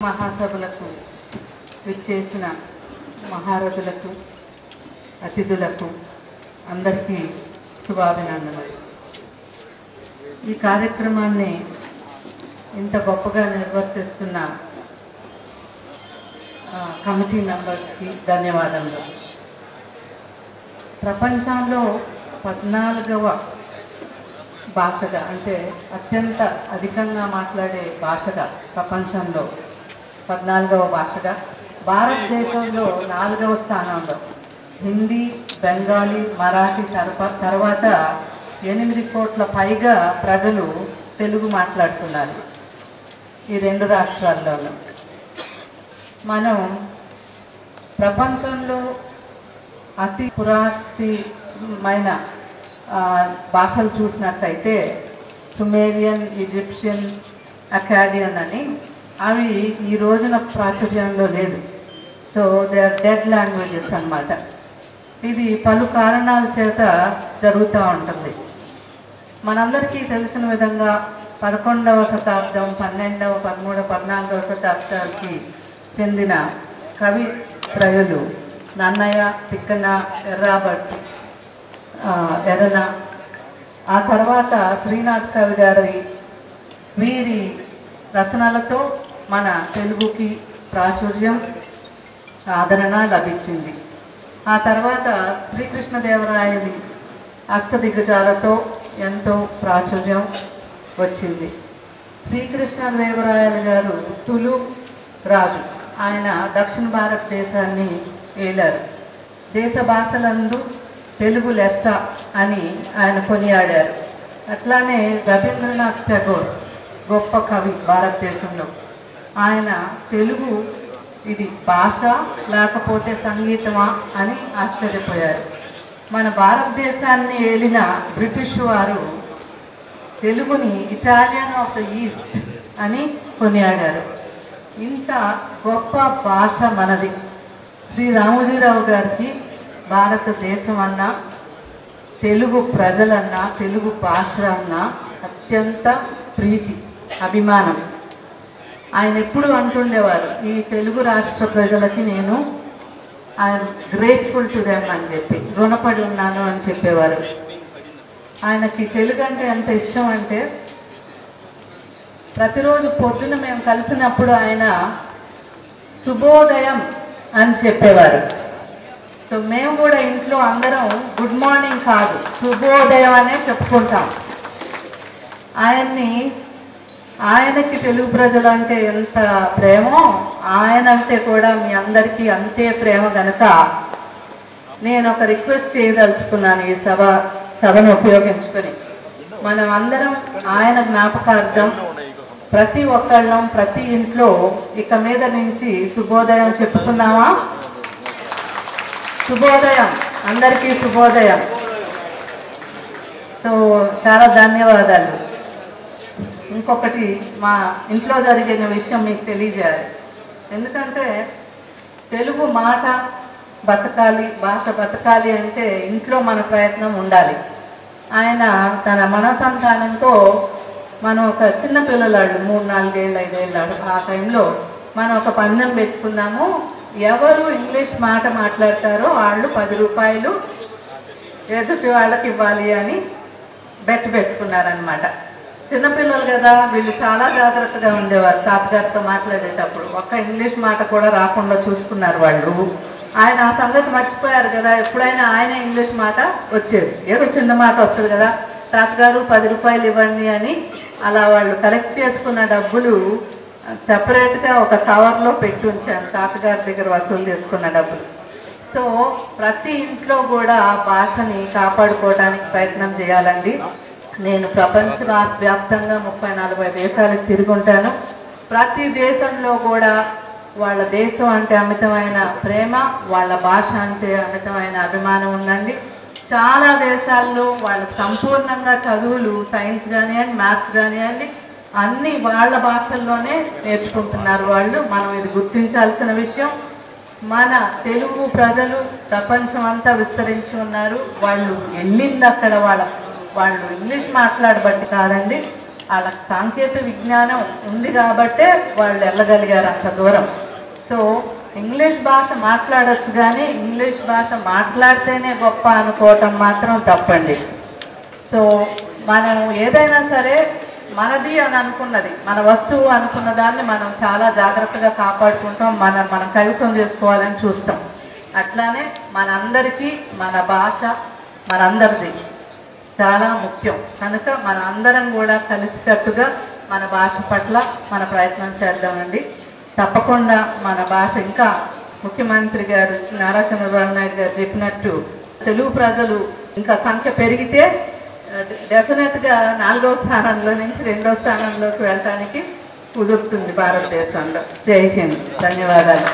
మహాసభలకు విచ్చేసిన మహారథులకు అతిథులకు అందరికీ శుభాభినందనలు. ఈ కార్యక్రమాన్ని ఇంత గొప్పగా నిర్వర్తిస్తున్న కమిటీ మెంబర్స్కి ధన్యవాదములు. ప్రపంచంలో 14వ భాషగా అంటే అత్యంత అధికంగా మాట్లాడే భాషగా ప్రపంచంలో 14వ భాషగా, భారతదేశంలో 4వ స్థానంలో హిందీ, బెంగాలీ, మరాఠీ తర్వాత 8 కోట్ల పైగా ప్రజలు తెలుగు మాట్లాడుతున్నారు ఈ 2 రాష్ట్రాల్లోనూ. మనం ప్రపంచంలో అతి పురాతనమైన భాషలు చూసినట్టయితే సుమేరియన్, ఈజిప్షియన్, అకాడియన్ అని అవి ఈ రోజున ప్రాచుర్యంలో లేదు. So they are dead languages అన్నమాట. ఇది పలు కారణాల చేత జరుగుతూ ఉంటుంది. మనందరికీ తెలిసిన విధంగా 11వ శతాబ్దం, 12వ, 13వ, 14వ శతాబ్దానికి చెందిన కవి త్రయులు నన్నయ్య, తిక్కన, ఎర్రాబట్టు, ఎర్రన, ఆ తర్వాత శ్రీనాథ్ కవి గారి వీరి రచనలతో మన తెలుగుకి ప్రాచుర్యం, ఆదరణ లభించింది. ఆ తర్వాత శ్రీకృష్ణదేవరాయలి అష్టదిగ్గజాలతో ఎంతో ప్రాచుర్యం వచ్చింది. శ్రీకృష్ణదేవరాయలు గారు తులు రాజు. ఆయన దక్షిణ భారతదేశాన్ని ఏలారు. దేశ భాషలందు తెలుగు లెస్స అని ఆయన కొనియాడారు. అట్లానే రవీంద్రనాథ్ ఠాగూర్ గొప్ప కవి భారతదేశంలో. ఆయన తెలుగు ఇది భాష లేకపోతే సంగీతమా అని ఆశ్చర్యపోయారు. మన భారతదేశాన్ని ఏలిన బ్రిటిష్ వారు తెలుగుని ఇటాలియన్ ఆఫ్ ద ఈస్ట్ అని కొనియాడారు. ఇంత గొప్ప భాష మనది. శ్రీ రామోజీరావు గారికి భారతదేశం అన్నా, తెలుగు ప్రజలన్నా, తెలుగు భాష అన్నా అత్యంత ప్రీతి, అభిమానం. ఆయన ఎప్పుడు అంటుండేవారు, ఈ తెలుగు రాష్ట్ర ప్రజలకి నేను ఐఎమ్ గ్రేట్ఫుల్ టు దెమ్ అని చెప్పి, రుణపడి ఉన్నాను అని చెప్పేవారు. ఆయనకి తెలుగు అంటే ఎంత ఇష్టం అంటే ప్రతిరోజు పొద్దున మేము కలిసినప్పుడు ఆయన శుభోదయం అని చెప్పేవారు. సో మేము కూడా ఇంట్లో అందరం గుడ్ మార్నింగ్ కాదు, శుభోదయం అనే చెప్పుకుంటాం. ఆయనకి తెలుగు ప్రజలు అంటే ఎంత ప్రేమో, ఆయన అంటే కూడా మీ అందరికీ అంతే ప్రేమ కనుక నేను ఒక రిక్వెస్ట్ చేయదలుచుకున్నాను. ఈ సభను ఉపయోగించుకొని మనం అందరం ఆయన జ్ఞాపకార్థం ప్రతి ఒక్కళ్ళం ప్రతి ఇంట్లో ఇక మీద నుంచి శుభోదయం చెప్పుకున్నామా? శుభోదయం, అందరికీ శుభోదయం. సో చాలా ధన్యవాదాలు. ఇంకొకటి, మా ఇంట్లో జరిగిన విషయం మీకు తెలియజేయాలి. ఎందుకంటే తెలుగు మాట బతకాలి, భాష బతకాలి అంటే ఇంట్లో మన ప్రయత్నం ఉండాలి. ఆయన తన మనసంతానంతో మనం ఒక చిన్న పిల్లలాడు 3-4 ఏళ్ళు 5 ఏళ్ళాడు ఆ టైంలో మనం ఒక పందెం పెట్టుకున్నాము. ఎవరు ఇంగ్లీష్ మాట మాట్లాడతారో వాళ్ళు 10 రూపాయలు ఎదుటి వాళ్ళకి ఇవ్వాలి అని పెట్టుకున్నారనమాట. చిన్నపిల్లలు కదా, వీళ్ళు చాలా జాగ్రత్తగా ఉండేవారు. తాతగారితో మాట్లాడేటప్పుడు ఒక్క ఇంగ్లీష్ మాట కూడా రాకుండా చూసుకున్నారు వాళ్ళు. ఆయన ఆ సంగతి మర్చిపోయారు కదా. ఎప్పుడైనా ఆయన ఇంగ్లీష్ మాట వచ్చేది, ఏదో చిన్న మాట వస్తుంది కదా, తాతగారు 10 రూపాయలు ఇవ్వండి అని. అలా వాళ్ళు కలెక్ట్ చేసుకున్న డబ్బులు సెపరేట్గా ఒక కవర్లో పెట్టి ఉంచాను, తాతగారి దగ్గర వసూలు చేసుకున్న డబ్బులు. సో ప్రతి ఇంట్లో కూడా భాషని కాపాడుకోవడానికి ప్రయత్నం చేయాలండి. నేను ప్రపంచ వ్యాప్తంగా 30-40 దేశాలకు తిరుగుంటాను. ప్రతి దేశంలో కూడా వాళ్ళ దేశం అంటే అమితమైన ప్రేమ, వాళ్ళ భాష అంటే అమితమైన అభిమానం ఉందండి. చాలా దేశాల్లో వాళ్ళకి సంపూర్ణంగా చదువులు, సైన్స్ కానివ్వండి, మ్యాథ్స్ కానివ్వండి, అన్నీ వాళ్ళ భాషల్లోనే నేర్చుకుంటున్నారు వాళ్ళు. మనం ఇది గుర్తించాల్సిన విషయం. మన తెలుగు ప్రజలు ప్రపంచం అంతా విస్తరించి ఉన్నారు. వాళ్ళు వెళ్ళింది అక్కడ వాళ్ళు ఇంగ్లీష్ మాట్లాడబట్టి కాదండి, వాళ్ళకి సాంకేతిక విజ్ఞానం ఉంది కాబట్టే వాళ్ళు వెళ్ళగలిగారు అంత దూరం. సో ఇంగ్లీష్ భాష మాట్లాడొచ్చు, కానీ ఇంగ్లీష్ భాష మాట్లాడితేనే గొప్ప అనుకోవటం మాత్రం తప్పండి. సో మనం ఏదైనా సరే మనది అని అనుకున్నది, మన వస్తువు అనుకున్న దాన్ని మనం చాలా జాగ్రత్తగా కాపాడుకుంటాం, మనం కైవసం చేసుకోవాలని చూస్తాం. అట్లానే మనందరికీ మన భాష మనందరిది చాలా ముఖ్యం. కనుక మన అందరం కూడా కలిసికట్టుగా మన భాష పట్ల మన ప్రయత్నం చేద్దామండి. తప్పకుండా మన భాష ఇంకా ముఖ్యమంత్రి గారు నారా చంద్రబాబు నాయుడు గారు చెప్పినట్టు తెలుగు ప్రజలు ఇంకా సంఖ్య పెరిగితే డెఫినెట్గా 4వ స్థానంలో నుంచి 2వ స్థానంలోకి వెళ్ళడానికి కుదురుతుంది భారతదేశంలో. జై హింద్. ధన్యవాదాలు.